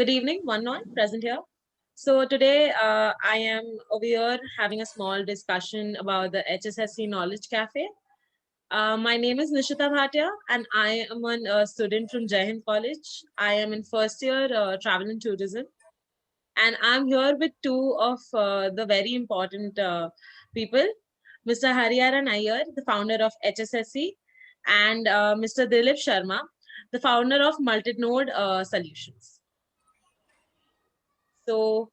Good evening, one all present here. So today I am over here having a small discussion about the HSSC Knowledge Cafe. My name is Nishita Bhatia and I am a student from Jai Hind College. I am in first year travel and tourism, and I'm here with two of the very important people, Mr. Hariharan Iyer, the founder of HSSC, and Mr. Dilip Sharma, the founder of Multinode Solutions. So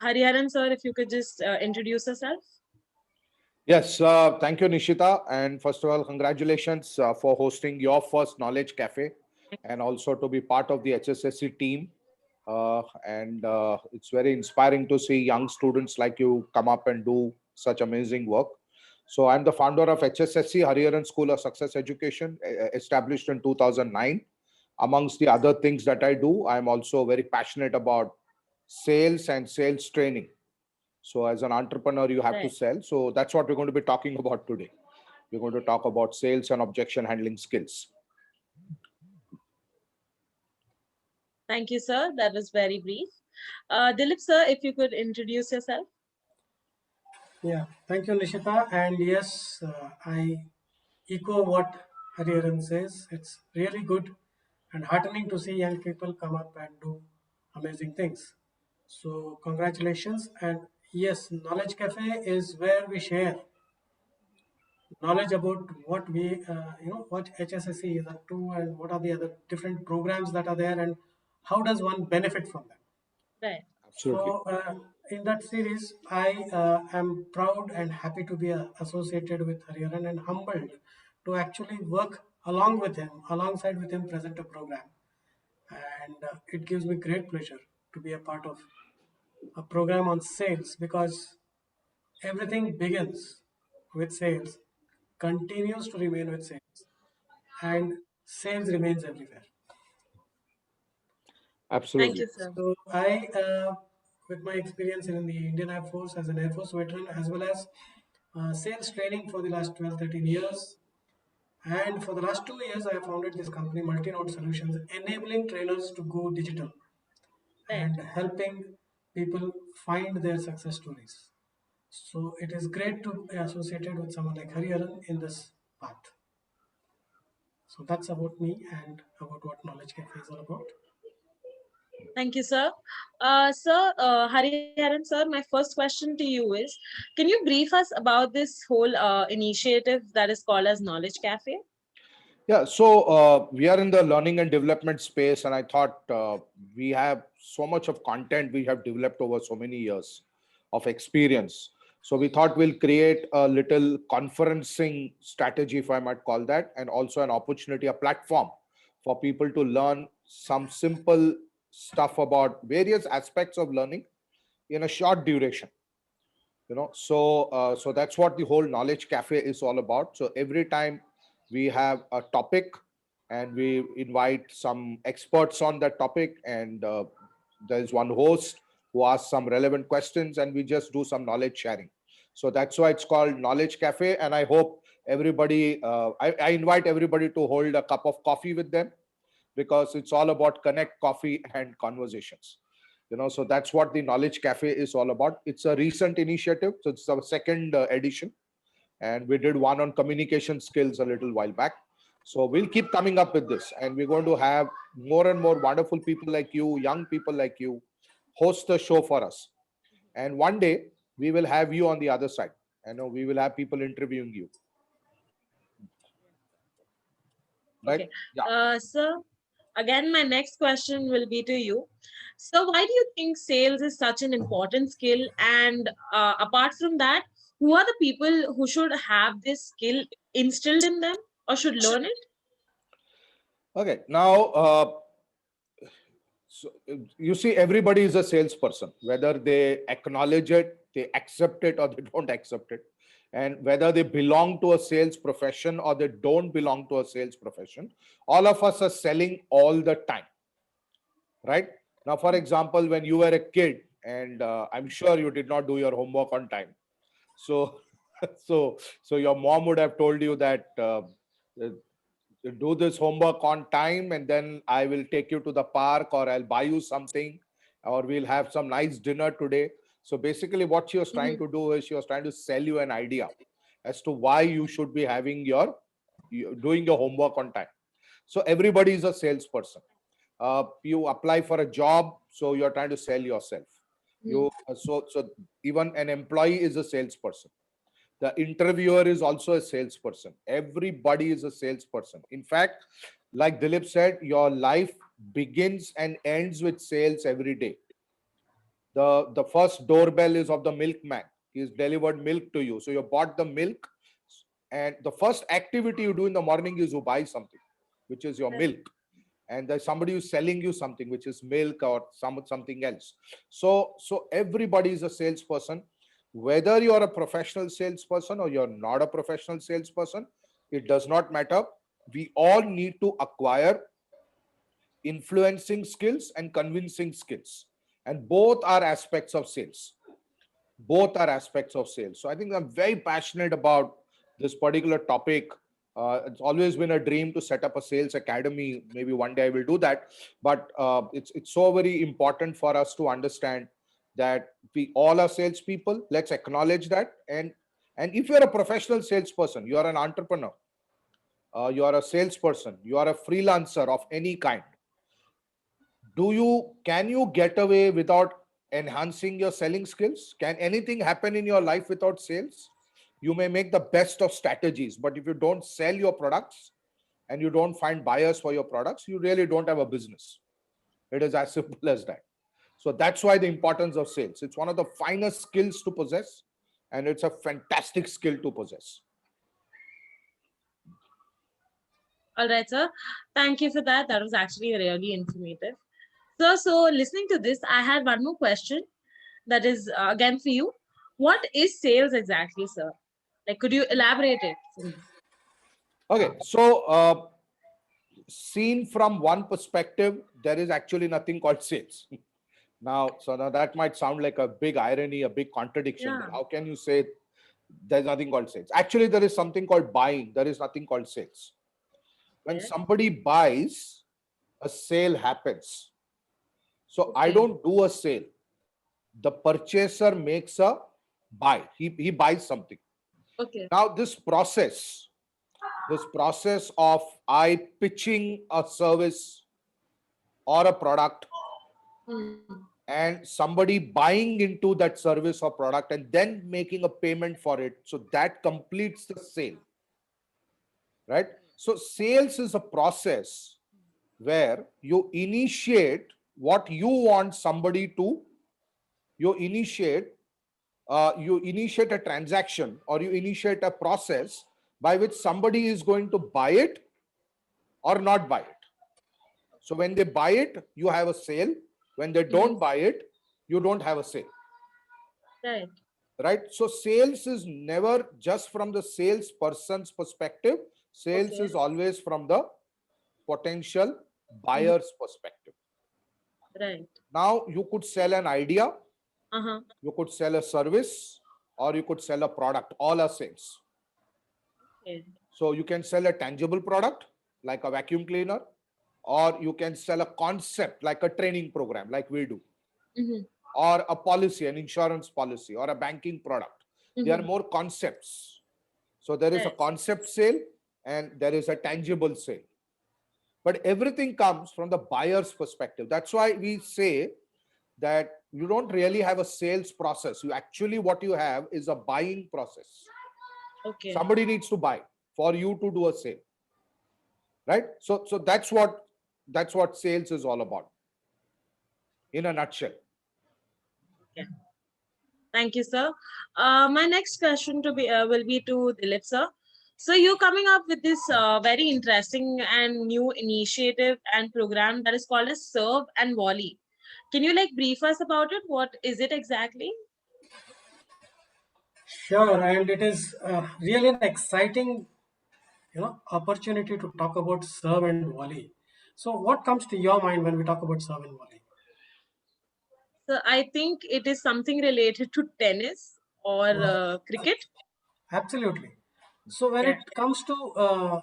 Hariharan sir, if you could just introduce yourself. Yes, thank you, Nishita. And first of all, congratulations for hosting your first Knowledge Cafe and also to be part of the HSSC team. And it's very inspiring to see young students like you come up and do such amazing work. So I'm the founder of HSSC, Hariharan School of Success Education, established in 2009. Amongst the other things that I do, I'm also very passionate about sales and sales training. So as an entrepreneur, you have to Right. sell. So that's what we're going to be talking about today. We're going to talk about sales and objection handling skills. Thank you, sir. That was very brief. Dilip sir, if you could introduce yourself. Yeah, thank you, Nishita. And yes, I echo what Hariharan says. It's really good and heartening to see young people come up and do amazing things. So, congratulations. And yes, Knowledge Cafe is where we share knowledge about what what HSSC is up to and what are the other different programs that are there and how does one benefit from them. Right. Absolutely. So, in that series, I am proud and happy to be associated with Hariharan and humbled to actually work along with him, alongside with him, present a program. And it gives me great pleasure to be a part of a program on sales because everything begins with sales, continues to remain with sales, and sales remains everywhere. Thank Absolutely. you, sir. So with my experience in the Indian Air Force as an Air Force veteran, as well as sales training for the last 12, 13 years. And for the last 2 years, I have founded this company, Multinode Solutions, enabling trainers to go digital Right. and helping people find their success stories. So it is great to be associated with someone like Hariharan in this path. So that's about me and about what Knowledge Cafe is all about. Thank you, sir. Hariharan sir, my first question to you is, can you brief us about this whole initiative that is called as Knowledge Cafe? Yeah, so we are in the learning and development space, and I thought we have so much of content we have developed over so many years of experience. So we thought we'll create a little conferencing strategy, if I might call that, and also an opportunity, a platform for people to learn some simple stuff about various aspects of learning in a short duration. So that's what the whole Knowledge Cafe is all about. So every time we have a topic and we invite some experts on that topic, and there is one host who asks some relevant questions, and we just do some knowledge sharing. So that's why it's called Knowledge Cafe. And I hope everybody, I invite everybody to hold a cup of coffee with them, because it's all about connect, coffee, and conversations. So that's what the Knowledge Cafe is all about. It's a recent initiative, so it's our second edition, and we did one on communication skills a little while back. So we'll keep coming up with this, and we're going to have more and more wonderful people like you, young people like you, host the show for us. And one day we will have you on the other side. I know we will have people interviewing you, right? Okay. Yeah. Sir, again, my next question will be to you. So, why do you think sales is such an important skill? And apart from that, who are the people who should have this skill instilled in them or should learn it? Okay. Now, so you see, everybody is a salesperson, whether they acknowledge it, they accept it, or they don't accept it. And whether they belong to a sales profession or they don't belong to a sales profession, all of us are selling all the time, right? Now, for example, when you were a kid, and I'm sure you did not do your homework on time. So, so your mom would have told you that You do this homework on time, and then I will take you to the park, or I'll buy you something, or we'll have some nice dinner today. So basically what she was trying to do is she was trying to sell you an idea as to why you should be having doing your homework on time. So everybody is a salesperson. You apply for a job, so you're trying to sell yourself. So even an employee is a salesperson. The interviewer is also a salesperson. Everybody is a salesperson. In fact, like Dilip said, your life begins and ends with sales every day. The first doorbell is of the milkman. He's delivered milk to you. So you bought the milk, and the first activity you do in the morning is you buy something, which is your milk. And there's somebody who's selling you something, which is milk or something else. So everybody is a salesperson. Whether you're a professional salesperson or you're not a professional salesperson, it does not matter. We all need to acquire influencing skills and convincing skills, and both are aspects of sales. Both are aspects of sales. So I think I'm very passionate about this particular topic. It's always been a dream to set up a sales academy. Maybe one day I will do that. But it's so very important for us to understand that we all are salespeople. Let's acknowledge that. And if you're a professional salesperson, you are an entrepreneur, you are a salesperson, you are a freelancer of any kind. Can you get away without enhancing your selling skills? Can anything happen in your life without sales? You may make the best of strategies, but if you don't sell your products and you don't find buyers for your products, you really don't have a business. It is as simple as that. So that's why the importance of sales. It's one of the finest skills to possess, and it's a fantastic skill to possess. All right, sir. Thank you for that. That was actually really informative. So listening to this, I had one more question that is again for you. What is sales exactly, sir? Like, could you elaborate it for me? Okay, so seen from one perspective, there is actually nothing called sales. Now that might sound like a big irony, a big contradiction. Yeah. How can you say there's nothing called sales? Actually, there is something called buying. There is nothing called sales. When somebody buys, a sale happens. So I don't do a sale. The purchaser makes a buy. He buys something. Okay. Now this process of I pitching a service or a product and somebody buying into that service or product and then making a payment for it, so that completes the sale, right? So sales is a process where you initiate what you want somebody to, you initiate a transaction, or you initiate a process by which somebody is going to buy it or not buy it. So when they buy it, you have a sale. When they don't buy it, you don't have a sale. Right? So sales is never just from the salesperson's perspective. Sales is always from the potential buyer's perspective. Right. Now you could sell an idea, you could sell a service, or you could sell a product. All are sales. So you can sell a tangible product like a vacuum cleaner, or you can sell a concept like a training program like we do, or a policy, an insurance policy, or a banking product. They are more concepts. So there is a concept sale and there is a tangible sale. But everything comes from the buyer's perspective. That's why we say that you don't really have a sales process. You actually, what you have is a buying process. Okay. Somebody needs to buy for you to do a sale, right? So that's what sales is all about in a nutshell. Okay. Thank you, sir. My next question will be to Dilip, sir. So you're coming up with this very interesting and new initiative and program that is called as Serve and Volley. Can you brief us about it? What is it exactly? Sure, and it is really an exciting, opportunity to talk about serve and volley. So, what comes to your mind when we talk about serve and volley? So I think it is something related to tennis or cricket. Absolutely. So, when it comes to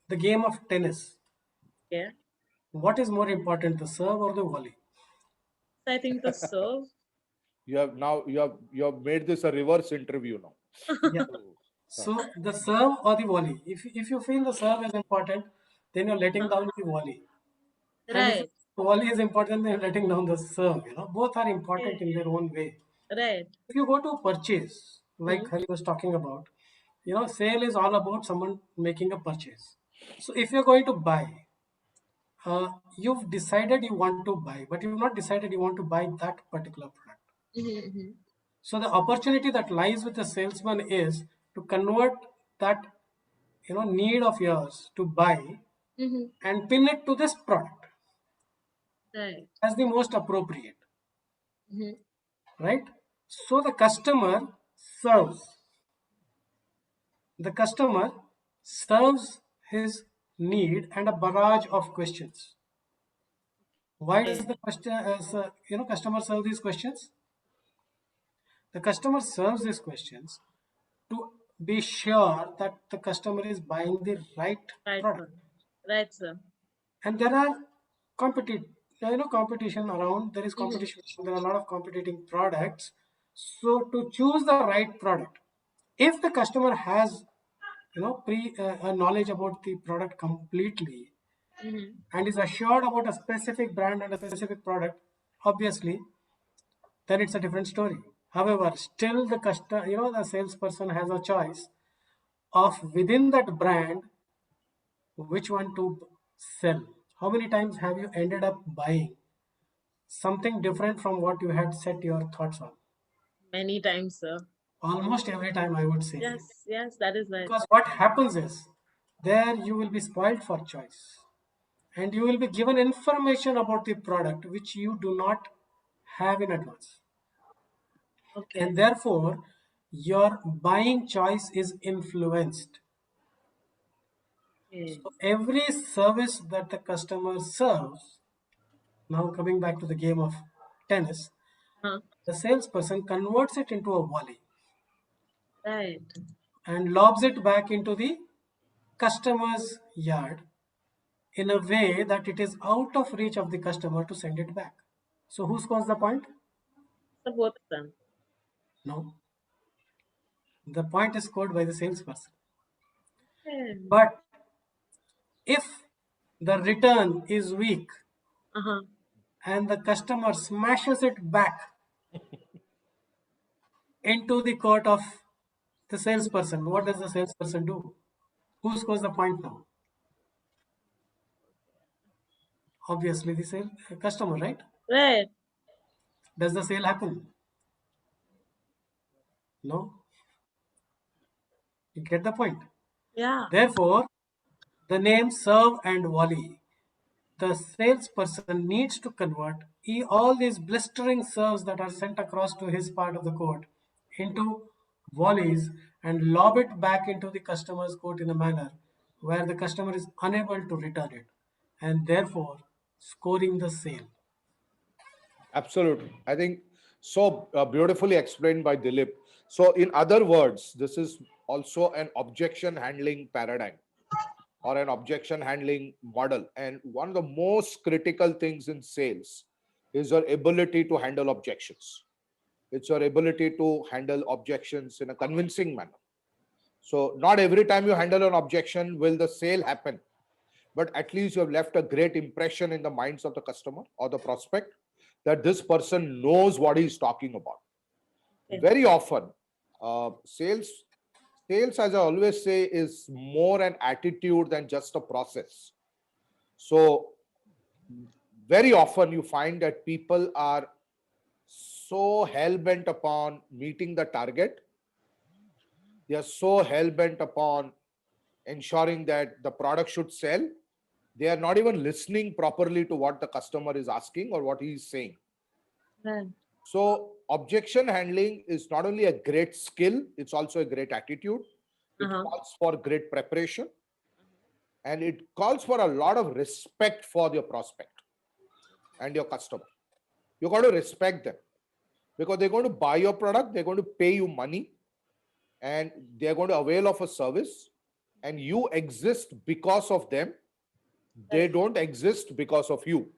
the game of tennis. Okay. What is more important, the serve or the volley? So I think the serve. You have made this a reverse interview now. Yeah. So the serve or the volley. If you feel the serve is important, then you're letting down the volley. And if Right. the volley is important, then you're letting down the serve. Both are important Okay. in their own way. Right. If you go to purchase, like Hmm. Hari was talking about, sale is all about someone making a purchase. So if you're going to buy, you've decided you want to buy, but you've not decided you want to buy that particular product. Hmm. So the opportunity that lies with the salesman is to convert that need of yours to buy Hmm. and pin it to this product Right. as the most appropriate, Hmm. right? So serves the customer serves his need and a barrage of questions. Why does Right. the customer serve these questions? The customer serves these questions to be sure that the customer is buying the right Right, product. sir. Right, sir. And there are competi- competition around. There is Hmm. competition. There are a lot of competing products. So to choose the right product, if the customer has pre knowledge about the product completely Hmm. and is assured about a specific brand and a specific product, obviously, then it's a different story. However, still the salesperson has a choice of within that brand which one to sell. How many times have you ended up buying something different from what you had set your thoughts on? Many times, sir. Almost every time, I would say. Yes. Yes, that is right. Because what happens is there you will be spoiled for choice and you will be given information about the product which you do not have in advance. Okay. And therefore, your buying choice is influenced. Okay. So every service that the customer serves, now coming back to the game of tennis, Huh. the salesperson converts it into a volley Right. and lobs it back into the customer's yard in a way that it is out of reach of the customer to send it back. So who scores the point? So both of them. No. The point is scored by the salesperson. Okay. But if the return is weak Uh-huh. and the customer smashes it back into the court of the salesperson, what does the salesperson do? Who scores the point now? Obviously, the customer, right? Right. Does the sale happen? No. You get the point. Yeah. Therefore, the name serve and volley. The salesperson needs to convert all these blistering serves that are sent across to his part of the court into volleys and lob it back into the customer's court in a manner where the customer is unable to return it and therefore scoring the sale. Absolutely. I think so beautifully explained by Dilip. So, in other words, this is also an objection handling paradigm or an objection handling model. And one of the most critical things in sales is your ability to handle objections. It's your ability to handle objections in a convincing manner. So, not every time you handle an objection will the sale happen, but at least you have left a great impression in the minds of the customer or the prospect that this person knows what he's talking about. Okay. Very often, sales, as I always say, is more an attitude than just a process. So, very often you find that people are so hell bent upon meeting the target, they are so hell bent upon ensuring that the product should sell, they are not even listening properly to what the customer is asking or what he is saying. Right. So, objection handling is not only a great skill, it's also a great attitude. It Uh-huh. calls for great preparation and it calls for a lot of respect for your prospect and your customer. You got to respect them because they're going to buy your product, they're going to pay you money, and they're going to avail of a service. and you exist because of them. They Right. don't exist because of you.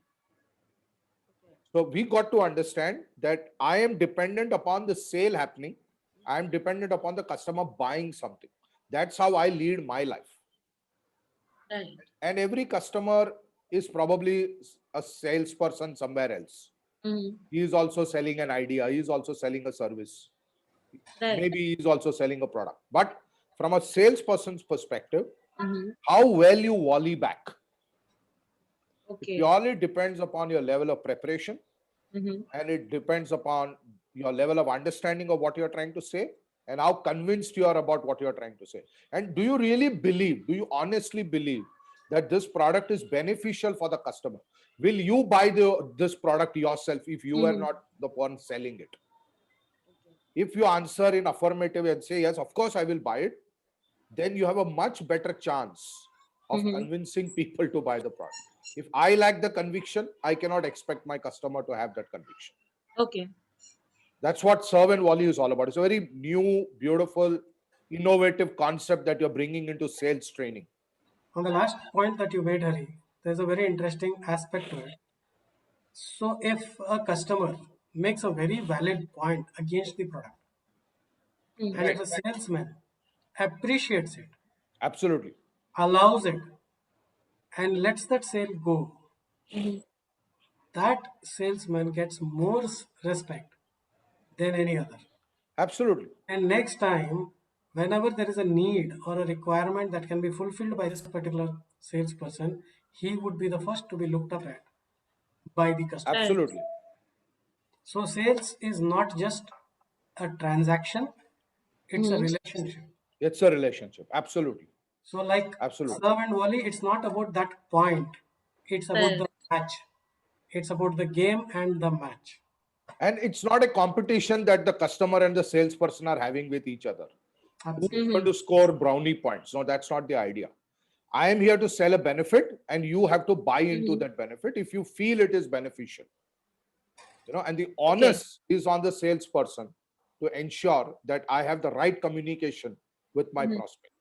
So we got to understand that I am dependent upon the sale happening. I am dependent upon the customer buying something. That's how I lead my life. Right. And every customer is probably a salesperson somewhere else. Mm-hmm. He is also selling an idea. He is also selling a service. Right. Maybe he is also selling a product. But from a salesperson's perspective, Mm-hmm. how well you volley back, it Okay. purely depends upon your level of preparation, Mm-hmm. and it depends upon your level of understanding of what you're trying to say and how convinced you are about what you're trying to say. And do you really believe, do you honestly believe that this product is beneficial for the customer? Will you buy this product yourself if you were Mm-hmm. not the one selling it? If you answer in affirmative and say yes, of course I will buy it, then you have a much better chance of Mm-hmm. convincing people to buy the product. If I lack the conviction, I cannot expect my customer to have that conviction. Okay. That's what serve and volley is all about. It's a very new, beautiful, innovative concept that you're bringing into sales training. On the last point that you made, Hari, there's a very interesting aspect to it. So if a customer makes a very valid point against the product, Mm-hmm. and Right. if a salesman appreciates it, Absolutely. allows it, and lets that sale go, Mm-hmm. that salesman gets more respect than any other. Absolutely. And next time, whenever there is a need or a requirement that can be fulfilled by this particular salesperson, he would be the first to be looked up at by the customer. Right. Absolutely. So, sales is not just a transaction, it's a Mm-hmm. relationship. It's a relationship. Absolutely. So, like Absolutely. serve and volley, it's not about that point, it's about Right. the match, it's about the game and the match. And it's not a competition that the customer and the salesperson are having with each other. Who's Absolutely. Mm-hmm. going to score brownie points? No, that's not the idea. I am here to sell a benefit, and you have to buy into Mm-hmm. that benefit if you feel it is beneficial. And the Okay. onus is on the salesperson to ensure that I have the right communication with my Mm-hmm. prospect.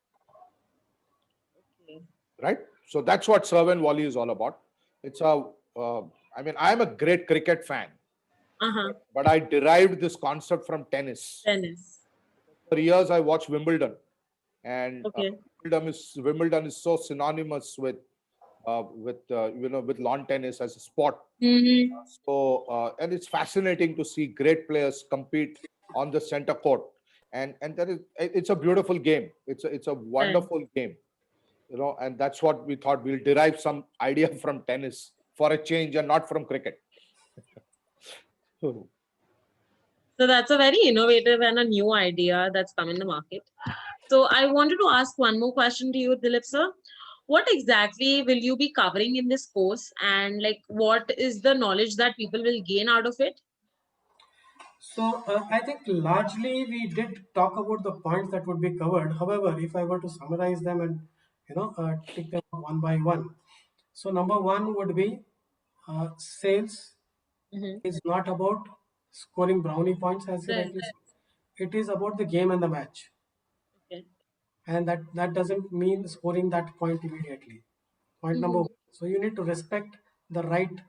Okay. Right? So that's what serve and volley is all about. It's a, I mean, I'm a great cricket fan, Uh-huh. but I derived this concept from tennis. Tennis. For years, I watched Wimbledon, and Okay. Wimbledon is so synonymous with with lawn tennis as a sport. Mm-hmm. So and it's fascinating to see great players compete on the center court, and that is it's a beautiful game. It's a Right. wonderful game, and that's what we thought. We'll derive some idea from tennis for a change and not from cricket. So that's a very innovative and a new idea that's come in the market. So I wanted to ask one more question to you, Dilip sir. What exactly will you be covering in this course, and like what is the knowledge that people will gain out of it? So I think largely we did talk about the points that would be covered. However, if I were to summarize them and tick them up one by one. So number one would be sales Mm-hmm. is not about scoring brownie points, as you Right. rightly said. It is about the game and the match, Okay. and that doesn't mean scoring that point immediately. Point number Mm-hmm. one. So you need to respect the right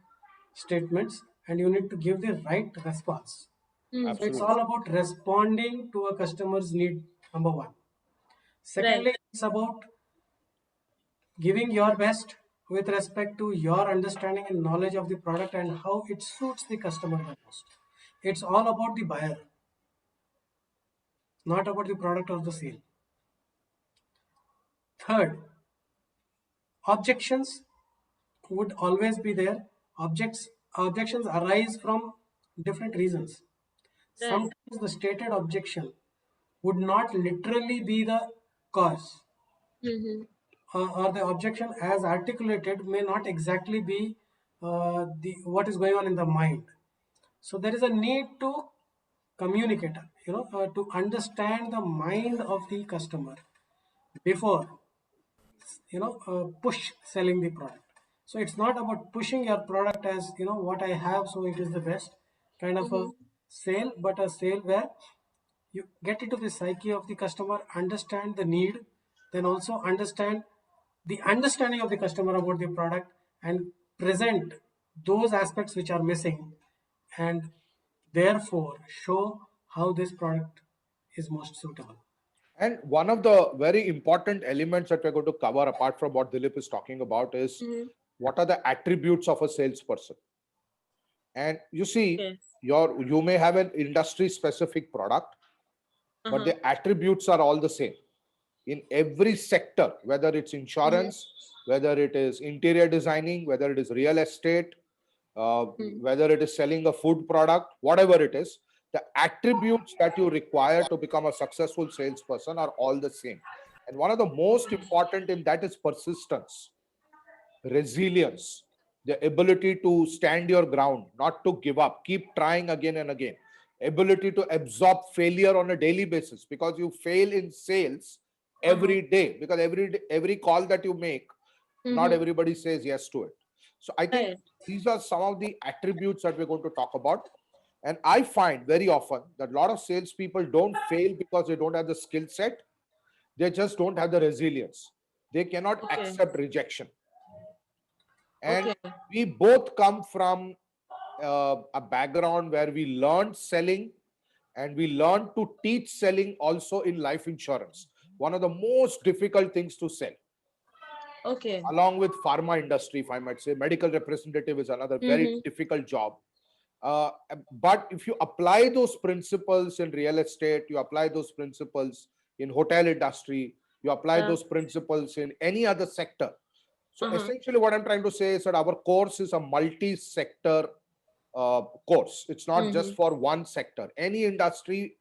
statements and you need to give the right response. Mm-hmm. So it's Absolutely. all about responding to a customer's need, number one. Right. Secondly, it's about giving your best with respect to your understanding and knowledge of the product and how it suits the customer the most. It's all about the buyer, not about the product or the sale. Third, objections would always be there. Objections arise from different reasons. Right. Sometimes the stated objection would not literally be the cause, Mm-hmm. or the objection as articulated may not exactly be the what is going on in the mind. So there is a need to communicate, to understand the mind of the customer before push selling the product. So it's not about pushing your product as what I have, so it is the best kind of a Mm-hmm. sale, but a sale where you get into the psyche of the customer, understand the need, then also understand the understanding of the customer about the product and present those aspects which are missing, and therefore show how this product is most suitable. And one of the very important elements that we're going to cover, apart from what Dilip is talking about, is Mhm. what are the attributes of a salesperson. And you see, Okay. you may have an industry specific product, but Uh-huh. the attributes are all the same in every sector, whether it's insurance, whether it is interior designing, whether it is real estate, Mhm. whether it is selling a food product, whatever it is, the attributes that you require to become a successful salesperson are all the same. And one of the most important in that is persistence, resilience, the ability to stand your ground, not to give up, keep trying again and again, ability to absorb failure on a daily basis, because you fail in sales Uh-huh. every day, because every day, every call that you make, not Mhm. everybody says yes to it. So I think Right. these are some of the attributes that we're going to talk about. And I find very often that a lot of salespeople don't fail because they don't have the skill set, they just don't have the resilience, they cannot Okay. accept rejection. And Okay. we both come from a background where we learned selling, and we learned to teach selling also in life insurance, one of the most difficult things to sell, Okay. along with pharma industry, if I might say. Medical representative is another very Mm-hmm. difficult job. uh, but if you apply those principles in real estate, you apply those principles in hotel industry, you apply Yeah. those principles in any other sector. So Uh-huh. essentially what I'm trying to say is that our course is a multi-sector course. It's not Mm-hmm. just for one sector. Any industry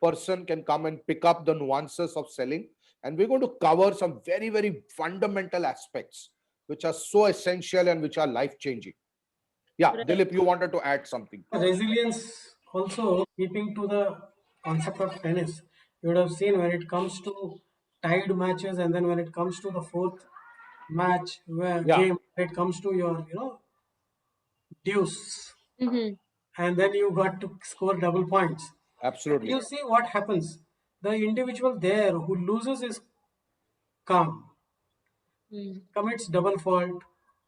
person can come and pick up the nuances of selling, and we're going to cover some very, very fundamental aspects which are so essential and which are life changing. Yeah, Right. Dilip, you wanted to add something. Resilience also, keeping to the concept of tennis, you would have seen when it comes to tied matches, and then when it comes to the fourth match where Yeah, game, it comes to your deuce, Mm-hmm. and then you got to score double points. absolutely. You see what happens. The individual there who loses is calm, Mm-hmm. commits double fault,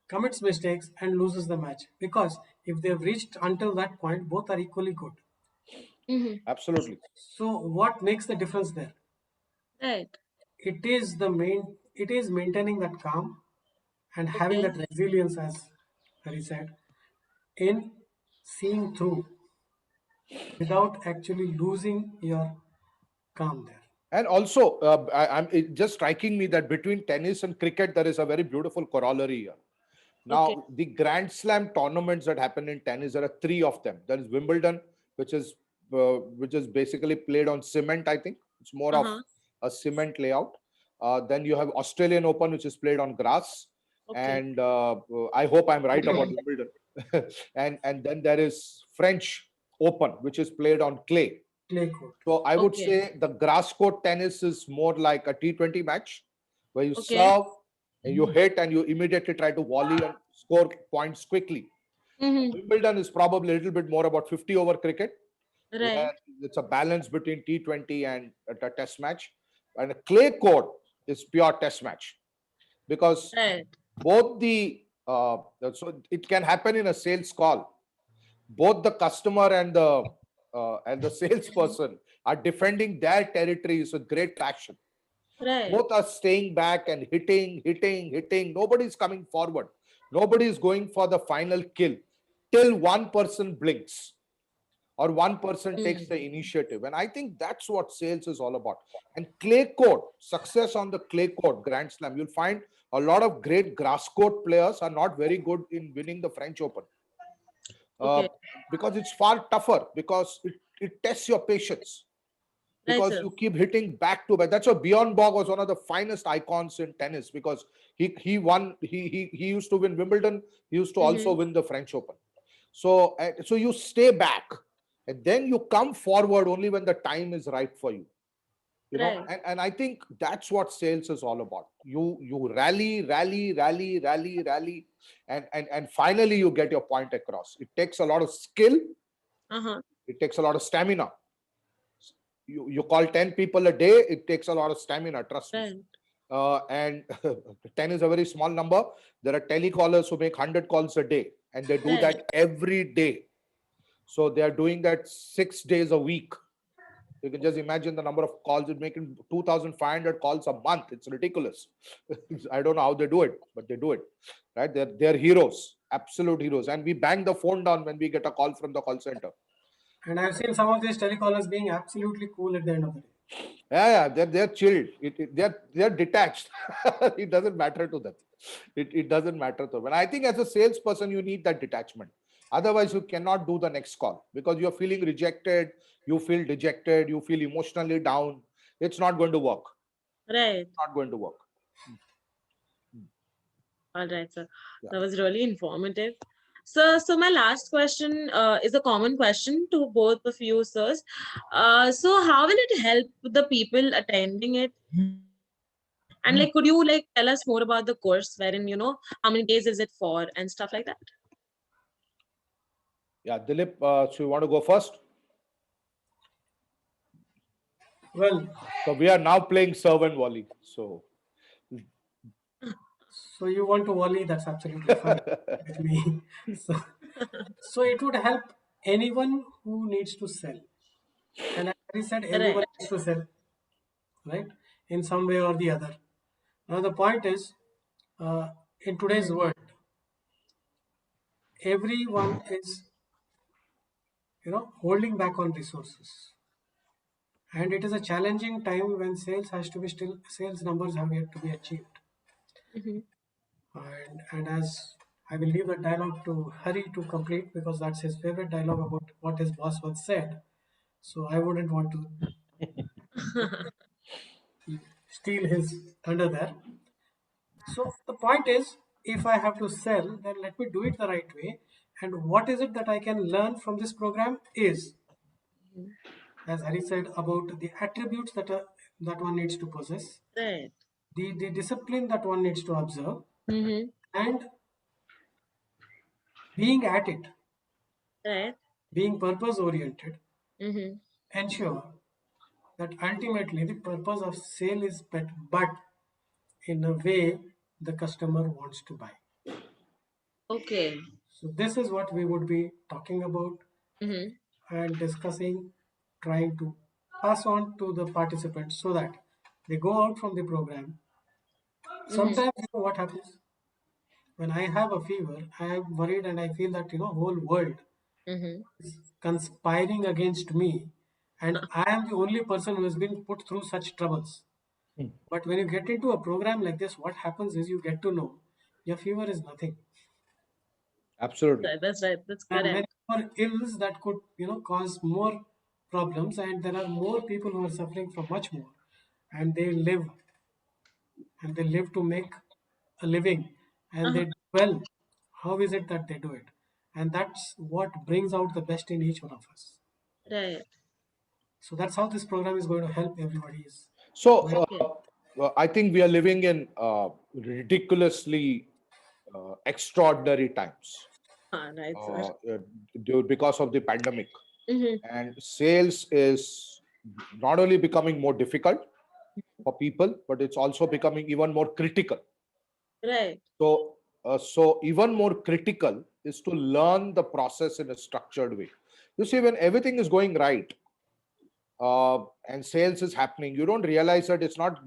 commits mistakes, and loses the match. Because if they've reached until that point, both are equally good. Mm-hmm. Absolutely. So what makes the difference there? Right. It is maintaining that calm and having Okay. that resilience, as Hari said, in seeing through without actually losing your calm there. And also, I'm it just striking me that between tennis and cricket, there is a very beautiful corollary here. Okay. Now, the Grand Slam tournaments that happen in tennis, there are three of them. There is Wimbledon, which is basically played on cement. I think it's more of Uh-huh. a cement layout. Then you have Australian Open, which is played on grass, Okay. and I hope I'm right about Wimbledon. And then there is French Open, which is played on clay. Clay court. So I would Okay. say the grass court tennis is more like a T20 match, where you Okay. serve and you hit and you immediately try to volley and score points quickly. Mm-hmm. Wimbledon is probably a little bit more about 50 over cricket, Right. where it's a balance between T20 and a test match. And a clay court is pure test match, because Right. both so it can happen in a sales call. Both the customer and the salesperson are defending their territories with great passion. Right. Both are staying back and hitting. Nobody's coming forward. Nobody is going for the final kill till one person blinks or one person takes the Mm. initiative. And I think that's what sales is all about. And clay court, success on the clay court, Grand Slam, you'll find a lot of great grass court players are not very good in winning the French Open, uh, Okay. because it's far tougher, because it tests your patience, Right, because sir. you keep hitting back to back. That's why Bjorn Borg was one of the finest icons in tennis, because he used to win Wimbledon, he used to also Mm-hmm. win the French Open. So so you stay back, and then you come forward only when the time is right for you. Right. And I think that's what sales is all about. You rally, and finally you get your point across. It takes a lot of skill, Uh-huh. it takes a lot of stamina. You call 10 people a day, it takes a lot of stamina, trust me. Right. and 10 is a very small number. There are telecallers who make 100 calls a day, and they do that every day. So they are doing that 6 days a week. You can just imagine the number of calls. It's making 2,500 calls a month. It's ridiculous. I don't know how they do it, but they do it. Right? They're heroes, absolute heroes. And we bang the phone down when we get a call from the call center. And I've seen some of these telecallers being absolutely cool at the end of the day. Yeah, they're chilled. They're detached. It doesn't matter to them. It doesn't matter to them. And I think as a salesperson, you need that detachment. Otherwise, you cannot do the next call because you're feeling rejected, you feel dejected, you feel emotionally down. It's not going to work. Right. Not going to work. All right, sir. Yeah. That was really informative. So my last question is a common question to both of you, sirs. So how will it help the people attending it? And like, could you like tell us more about the course, wherein how many days is it for and stuff like that? Yeah, Dilip, so you want to go first? Well, So we are now playing serve and volley. So you want to volley, that's absolutely fine with me. So it would help anyone who needs to sell. And as I said, everyone Right. needs to sell, right? In some way or the other. Now the point is, in today's world, everyone is, holding back on resources. And it is a challenging time when sales numbers have yet to be achieved. Mm-hmm. And as I will leave the dialogue to Hari to complete because that's his favorite dialogue about what his boss once said. So I wouldn't want to steal his thunder there. So the point is, if I have to sell, then let me do it the right way. And what is it that I can learn from this program is, as Hari said, about the attributes that one needs to possess, Right. the discipline that one needs to observe, Mm-hmm. and being at it, Right. being purpose oriented, Mm-hmm. ensure that ultimately the purpose of sale is met, but in a way the customer wants to buy. Okay. So this is what we would be talking about Mm-hmm. and discussing, trying to pass on to the participants so that they go out from the program. Mm-hmm. Sometimes what happens when I have a fever, I am worried and I feel that whole world Mm-hmm. is conspiring against me, and I am the only person who has been put through such troubles. But when you get into a program like this, what happens is you get to know your fever is nothing. absolutely. That's right. That's There are correct. many more ills that could, cause more problems, and there are more people who are suffering from much more, and they live to make a living, and Uh-huh. they do well. How is it that they do it? And that's what brings out the best in each one of us. Right. So that's how this program is going to help everybody. So Okay. I think we are living in ridiculously extraordinary times Right, sir. because of the pandemic. Mm-hmm. And sales is not only becoming more difficult for people, but it's also becoming even more critical. Right. So even more critical is to learn the process in a structured way. You see, when everything is going right and sales is happening, you don't realize that it's not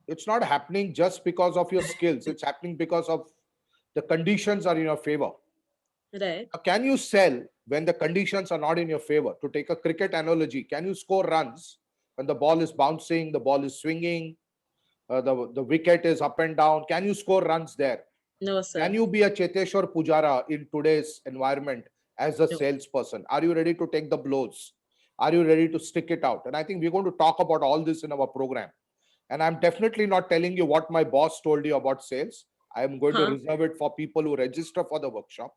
it's not happening just because of your skills. It's happening because of the conditions are in your favor. Right. Can you sell when the conditions are not in your favor? To take a cricket analogy, can you score runs when the ball is bouncing, the ball is swinging, the wicket is up and down? Can you score runs there? No, sir. Can you be a Cheteshwar Pujara in today's environment as a No. salesperson? Are you ready to take the blows? Are you ready to stick it out? And I think we're going to talk about all this in our program. And I'm definitely not telling you what my boss told you about sales. I am going to Huh? reserve it for people who register for the workshop.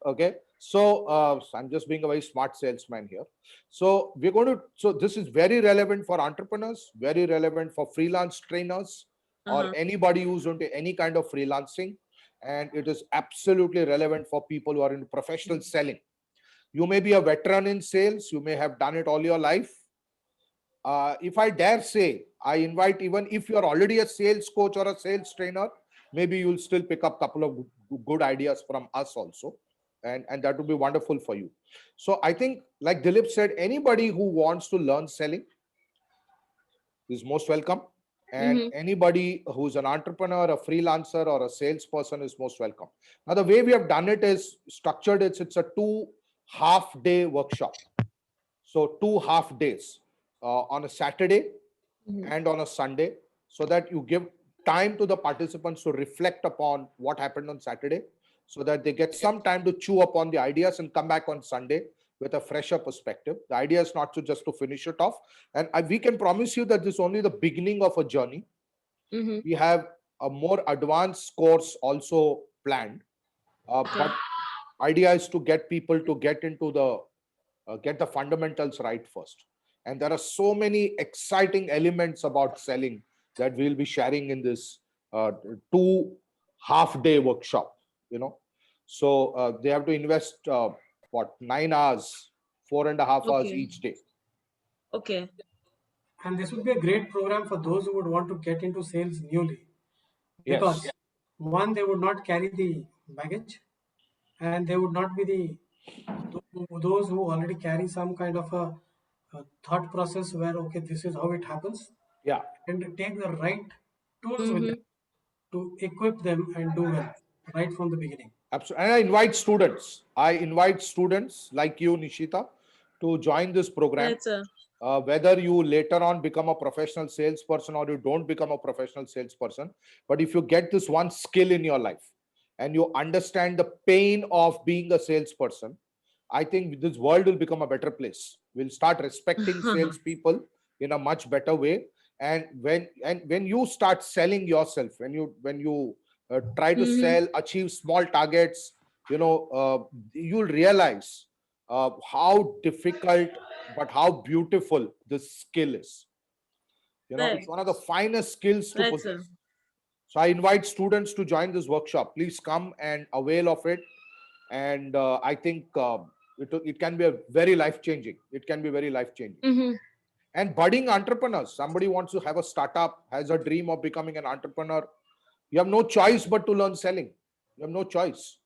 Okay, so I'm just being a very smart salesman here. So this is very relevant for entrepreneurs, very relevant for freelance trainers, or Uh-huh. anybody who's into any kind of freelancing, and it is absolutely relevant for people who are in professional selling. You may be a veteran in sales, you may have done it all your life, if I dare say, I invite, even if you're already a sales coach or a sales trainer, maybe you'll still pick up a couple of good ideas from us also. And that would be wonderful for you. So I think, like Dilip said, anybody who wants to learn selling is most welcome. And anybody who's an entrepreneur, a freelancer, or a salesperson is most welcome. Now, the way we have done it is structured. It's a 2 half-day workshop. So 2 half days on a Saturday and on a Sunday, so that you give time to the participants to reflect upon what happened on Saturday, so that they get some time to chew upon the ideas and come back on Sunday with a fresher perspective. The idea is not to just to finish it off. And we can promise you that this is only the beginning of a journey. We have a more advanced course also planned. But idea is to get people to get into the get the fundamentals right first. And there are so many exciting elements about selling that we'll be sharing in this 2 half-day workshop. So they have to invest 9 hours, 4.5 hours Okay. each day. Okay. And this would be a great program for those who would want to get into sales newly. Because Yes, one, they would not carry the baggage, and they would not be those who already carry some kind of a thought process where, okay, this is how it happens, yeah, and take the right tools with them Mm-hmm. to equip them and do well right from the beginning. absolutely. And I invite students. I invite students like you, Nishita, to join this program. Right, sir. Whether you later on become a professional salesperson or you don't become a professional salesperson, but if you get this one skill in your life and you understand the pain of being a salesperson, I think this world will become a better place. We'll start respecting salespeople in a much better way. And when you start selling yourself, when you try to Mm-hmm. sell, achieve small targets, you'll realize how difficult but how beautiful this skill is. It's Right. one of the finest skills to Right, possess. sir. So I invite students to join this workshop. Please come and avail of it. And I think it can be a very life changing. It can be very life changing. Mm-hmm. And budding entrepreneurs, somebody wants to have a startup, has a dream of becoming an entrepreneur. You have no choice but to learn selling. You have no choice.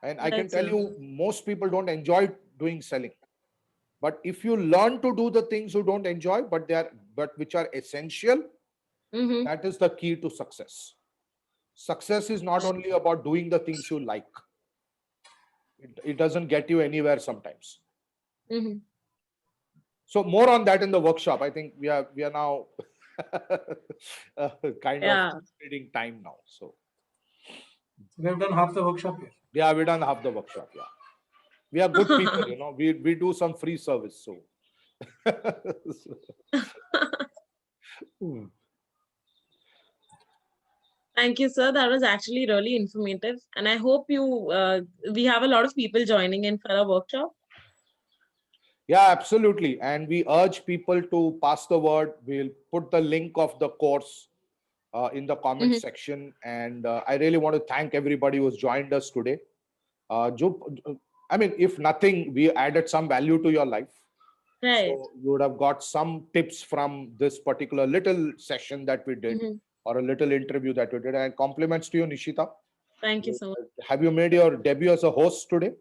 And I can Right, tell sir. you, most people don't enjoy doing selling. But if you learn to do the things you don't enjoy, but which are essential, Mm-hmm. that is the key to success. Success is not only about doing the things you like. It doesn't get you anywhere sometimes. Mm-hmm. So more on that in the workshop. I think we are now kind of Yeah. reading time now. So We have done half the workshop here. yeah, we done half the workshop. Yeah, we are good people. We do some free service. So Thank you, sir. That was actually really informative. And I hope we have a lot of people joining in for our workshop. yeah, absolutely. And we urge people to pass the word. We'll put the link of the course in the comment Mm-hmm. section. And I really want to thank everybody who's joined us today. I mean, if nothing, we added some value to your life. Right. So you would have got some tips from this particular little session that we did, Mm-hmm. or a little interview that we did. And compliments to you, Nishita. Thank you so much. Have you made your debut as a host today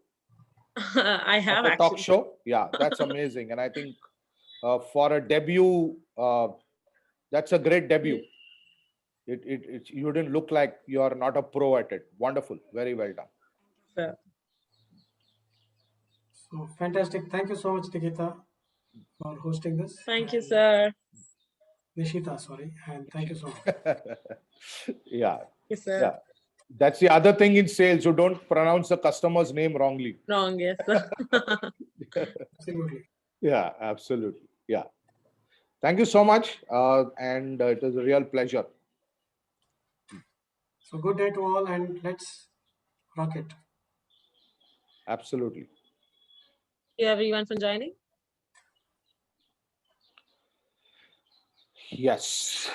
I of have a talk actually. show? Yeah, that's amazing. And I think for a debut, that's a great debut. You didn't look like you're not a pro at it. Wonderful. Very well done. Sir. So fantastic. Thank you so much, Nikita, for hosting this. Thank you, And sir. Nishita, sorry. And thank you so much. Yeah. Yes, sir. Yeah. That's the other thing in sales. You don't pronounce the customer's name wrongly. Wrong, yes, sir. Absolutely. Yeah, absolutely. Yeah. Thank you so much. And it was a real pleasure. So good day to all, and let's rock it. Absolutely. Thank you, everyone, for joining. Yes.